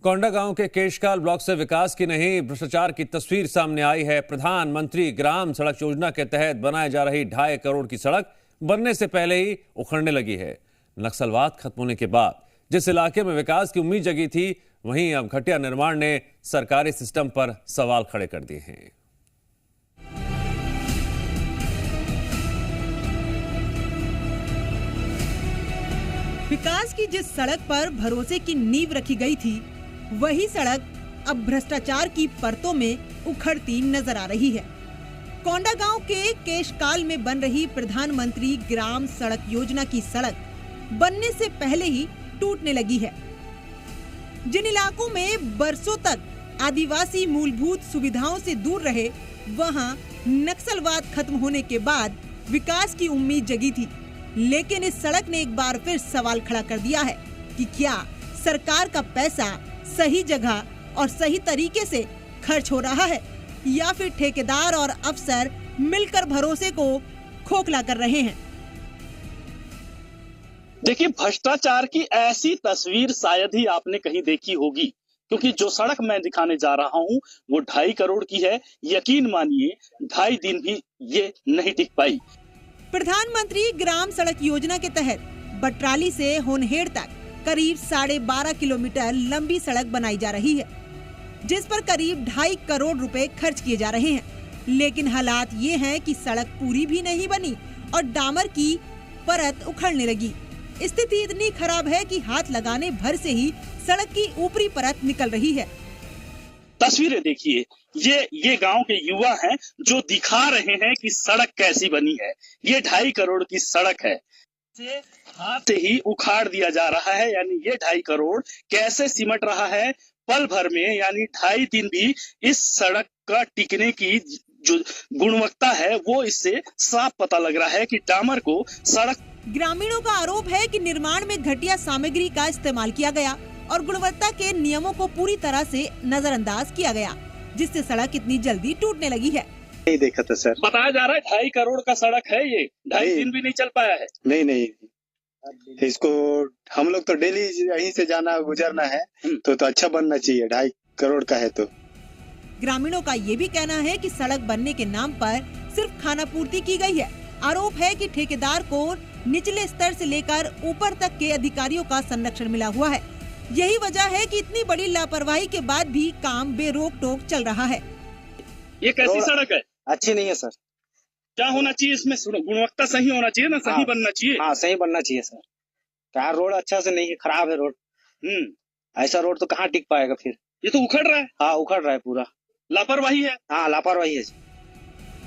कोंडागांव के केशकाल ब्लॉक से विकास की नहीं भ्रष्टाचार की तस्वीर सामने आई है। प्रधानमंत्री ग्राम सड़क योजना के तहत बनाई जा रही 2.5 करोड़ की सड़क बनने से पहले ही उखड़ने लगी है। नक्सलवाद खत्म होने के बाद जिस इलाके में विकास की उम्मीद जगी थी, वहीं अब घटिया निर्माण ने सरकारी सिस्टम पर सवाल खड़े कर दिए हैं। विकास की जिस सड़क पर भरोसे की नींव रखी गई थी, वही सड़क अब भ्रष्टाचार की परतों में उखड़ती नजर आ रही है। कोंडागांव के केशकाल में बन रही प्रधानमंत्री ग्राम सड़क योजना की सड़क बनने से पहले ही टूटने लगी है। जिन इलाकों में बरसों तक आदिवासी मूलभूत सुविधाओं से दूर रहे, वहां नक्सलवाद खत्म होने के बाद विकास की उम्मीद जगी थी। लेकिन इस सड़क ने एक बार फिर सवाल खड़ा कर दिया है कि क्या सरकार का पैसा सही जगह और सही तरीके से खर्च हो रहा है, या फिर ठेकेदार और अफसर मिलकर भरोसे को खोखला कर रहे हैं। देखिए, भ्रष्टाचार की ऐसी तस्वीर शायद ही आपने कहीं देखी होगी, क्योंकि जो सड़क मैं दिखाने जा रहा हूं वो 2.5 करोड़ की है। यकीन मानिए 2.5 दिन भी ये नहीं टिक पाई। प्रधानमंत्री ग्राम सड़क योजना के तहत बटराली से होनहेड़ तक करीब 12.5 किलोमीटर लंबी सड़क बनाई जा रही है, जिस पर करीब 2.5 करोड़ रुपए खर्च किए जा रहे हैं। लेकिन हालात ये हैं कि सड़क पूरी भी नहीं बनी और डामर की परत उखड़ने लगी। स्थिति इतनी खराब है कि हाथ लगाने भर से ही सड़क की ऊपरी परत निकल रही है। तस्वीरें देखिए, ये गांव के युवा हैं जो दिखा रहे हैं कि सड़क कैसी बनी है। ये 2.5 करोड़ की सड़क है, इसे हाथ से ही उखाड़ दिया जा रहा है। यानी ये 2.5 करोड़ कैसे सिमट रहा है पल भर में, यानी 2.5 दिन भी इस सड़क का टिकने की जो गुणवत्ता है वो इससे साफ पता लग रहा है कि डामर को सड़क। ग्रामीणों का आरोप है कि निर्माण में घटिया सामग्री का इस्तेमाल किया गया और गुणवत्ता के नियमों को पूरी तरह से नजरअंदाज किया गया, जिससे सड़क इतनी जल्दी टूटने लगी है। नहीं देखा था सर, बताया जा रहा है 2.5 करोड़ का सड़क है, ये 2.5 दिन भी नहीं चल पाया है। नहीं, इसको हम लोग तो डेली यहीं से जाना गुजरना है, तो अच्छा बनना चाहिए। 2.5 करोड़ का है तो। ग्रामीणों का ये भी कहना है कि सड़क बनने के नाम पर सिर्फ खानापूर्ति की गई है। आरोप है कि ठेकेदार को निचले स्तर से लेकर ऊपर तक के अधिकारियों का संरक्षण मिला हुआ है। यही वजह है कि इतनी बड़ी लापरवाही के बाद भी काम बेरोक टोक चल रहा है। ये कैसी सड़क है? अच्छी नहीं है सर। क्या होना चाहिए इसमें? गुणवत्ता सही होना चाहिए ना, सही बनना चाहिए। हाँ, सही बनना चाहिए सर। क्या रोड अच्छा से नहीं है, खराब है रोड। ऐसा रोड तो कहाँ टिक पाएगा फिर। ये तो उखड़ रहा है। हाँ, उखड़ रहा है पूरा। लापरवाही है। हाँ, लापरवाही है।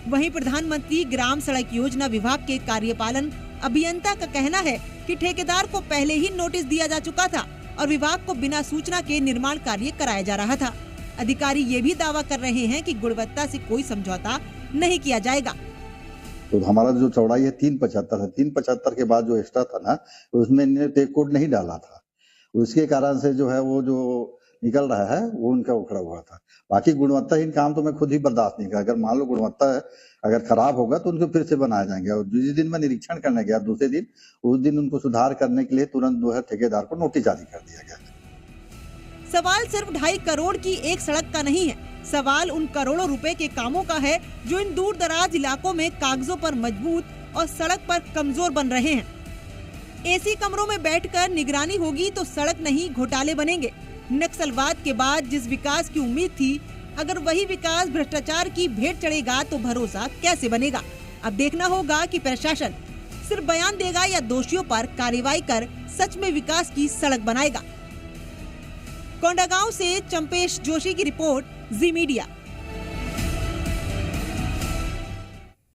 वहीं प्रधानमंत्री ग्राम सड़क योजना विभाग के कार्यपालन अभियंता का कहना है कि ठेकेदार को पहले ही नोटिस दिया जा चुका था और विभाग को बिना सूचना के निर्माण कार्य कराया जा रहा था। अधिकारी ये भी दावा कर रहे हैं कि गुणवत्ता से कोई समझौता नहीं किया जाएगा। तो हमारा जो चौड़ाई है 375 है। 375 के बाद जो एक्स्ट्रा था ना, उसमें टेक कोड नहीं डाला था, उसके कारण से जो है वो जो निकल रहा है वो उनका उखड़ा हुआ था। बाकी गुणवत्ताहीन काम तो मैं खुद ही बर्दाश्त नहीं कर। अगर मान लो गुणवत्ता अगर खराब होगा तो उनको फिर से बनाया जाएंगे। और जिस दिन मैं निरीक्षण करने गया दूसरे दिन, उस दिन उनको सुधार करने के लिए तुरंत जो है ठेकेदार को नोटिस जारी कर दिया गया। सवाल सिर्फ 2.5 करोड़ की एक सड़क का नहीं है, सवाल उन करोड़ों रुपए के कामों का है जो इन दूर दराज इलाकों में कागजों पर मजबूत और सड़क पर कमजोर बन रहे हैं। एसी कमरों में बैठकर निगरानी होगी तो सड़क नहीं घोटाले बनेंगे। नक्सलवाद के बाद जिस विकास की उम्मीद थी, अगर वही विकास भ्रष्टाचार की भेंट चढ़ेगा तो भरोसा कैसे बनेगा। अब देखना होगा कि प्रशासन सिर्फ बयान देगा या दोषियों पर कार्रवाई कर सच में विकास की सड़क बनाएगा। कोंडागांव से चंपेश जोशी की रिपोर्ट, जी मीडिया।